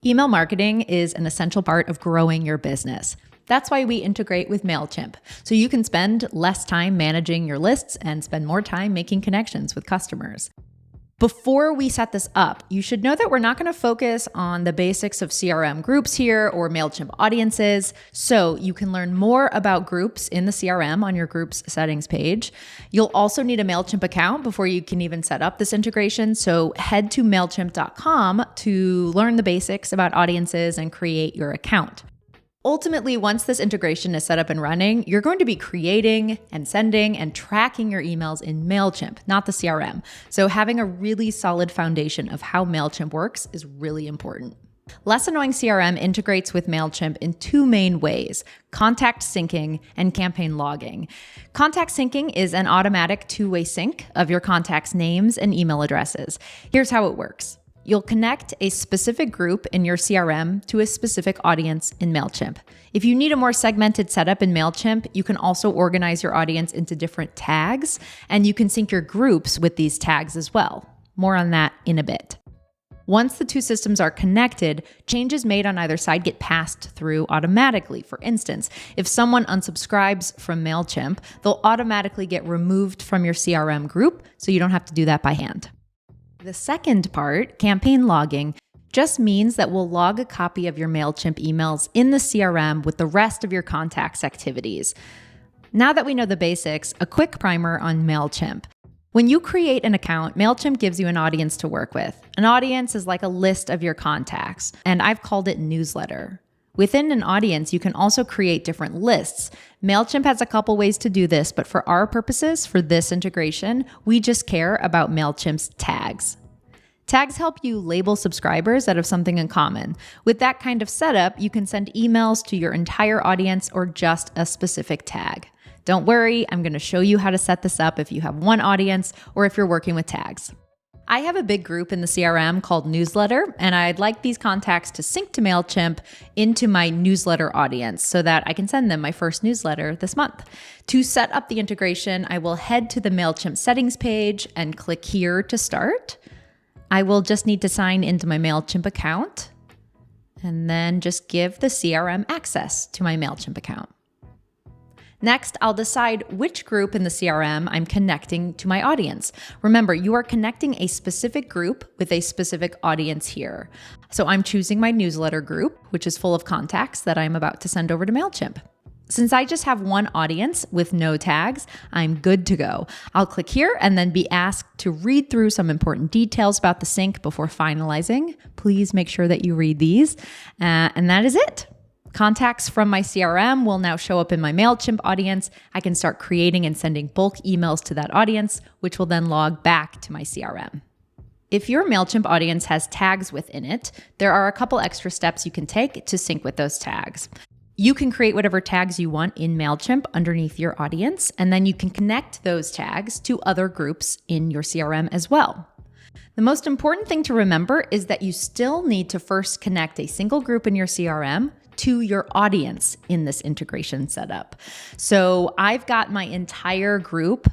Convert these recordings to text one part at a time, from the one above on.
Email marketing is an essential part of growing your business. That's why we integrate with Mailchimp, so you can spend less time managing your lists and spend more time making connections with customers. Before we set this up, you should know that we're not going to focus on the basics of CRM groups here or Mailchimp audiences, so you can learn more about groups in the CRM on your groups settings page. You'll also need a Mailchimp account before you can even set up this integration, so head to Mailchimp.com to learn the basics about audiences and create your account. Ultimately, once this integration is set up and running, you're going to be creating and sending and tracking your emails in Mailchimp, not the CRM. So having a really solid foundation of how Mailchimp works is really important. Less Annoying CRM integrates with Mailchimp in two main ways: contact syncing and campaign logging. Contact syncing is an automatic two-way sync of your contacts' names and email addresses. Here's how it works. You'll connect a specific group in your CRM to a specific audience in Mailchimp. If you need a more segmented setup in Mailchimp, you can also organize your audience into different tags, and you can sync your groups with these tags as well. More on that in a bit. Once the two systems are connected, changes made on either side get passed through automatically. For instance, if someone unsubscribes from Mailchimp, they'll automatically get removed from your CRM group, so you don't have to do that by hand. The second part, campaign logging, just means that we'll log a copy of your Mailchimp emails in the CRM with the rest of your contacts' activities. Now that we know the basics, a quick primer on Mailchimp. When you create an account, Mailchimp gives you an audience to work with. An audience is like a list of your contacts, and I've called it newsletter. Within an audience, you can also create different lists. Mailchimp has a couple ways to do this, but for our purposes, for this integration, we just care about Mailchimp's tags. Tags help you label subscribers that have something in common. With that kind of setup, you can send emails to your entire audience or just a specific tag. Don't worry, I'm going to show you how to set this up if you have one audience or if you're working with tags. I have a big group in the CRM called Newsletter, and I'd like these contacts to sync to Mailchimp into my newsletter audience so that I can send them my first newsletter this month. To set up the integration, I will head to the Mailchimp settings page and click here to start. I will just need to sign into my Mailchimp account and then just give the CRM access to my Mailchimp account. Next, I'll decide which group in the CRM I'm connecting to my audience. Remember, you are connecting a specific group with a specific audience here. So I'm choosing my newsletter group, which is full of contacts that I'm about to send over to Mailchimp. Since I just have one audience with no tags, I'm good to go. I'll click here and then be asked to read through some important details about the sync before finalizing. Please make sure that you read these. And that is it. Contacts from my CRM will now show up in my Mailchimp audience. I can start creating and sending bulk emails to that audience, which will then log back to my CRM. If your Mailchimp audience has tags within it, there are a couple extra steps you can take to sync with those tags. You can create whatever tags you want in Mailchimp underneath your audience, and then you can connect those tags to other groups in your CRM as well. The most important thing to remember is that you still need to first connect a single group in your CRM to your audience in this integration setup. So I've got my entire group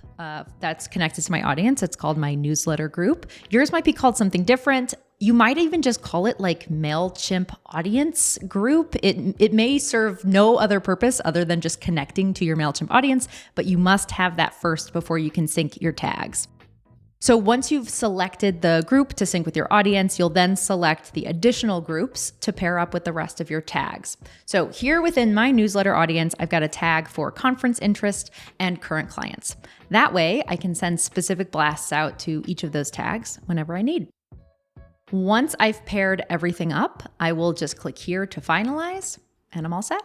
that's connected to my audience. It's called my newsletter group. Yours might be called something different. You might even just call it like Mailchimp audience group. It may serve no other purpose other than just connecting to your Mailchimp audience, but you must have that first before you can sync your tags. So once you've selected the group to sync with your audience, you'll then select the additional groups to pair up with the rest of your tags. So here within my newsletter audience, I've got a tag for conference interest and current clients. That way I can send specific blasts out to each of those tags whenever I need. Once I've paired everything up, I will just click here to finalize and I'm all set.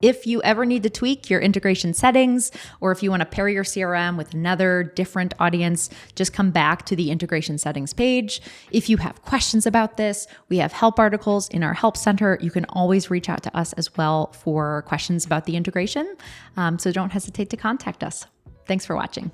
If you ever need to tweak your integration settings, or if you want to pair your CRM with another different audience, just come back to the integration settings page. If you have questions about this, we have help articles in our help center. You can always reach out to us as well for questions about the integration. So don't hesitate to contact us. Thanks for watching.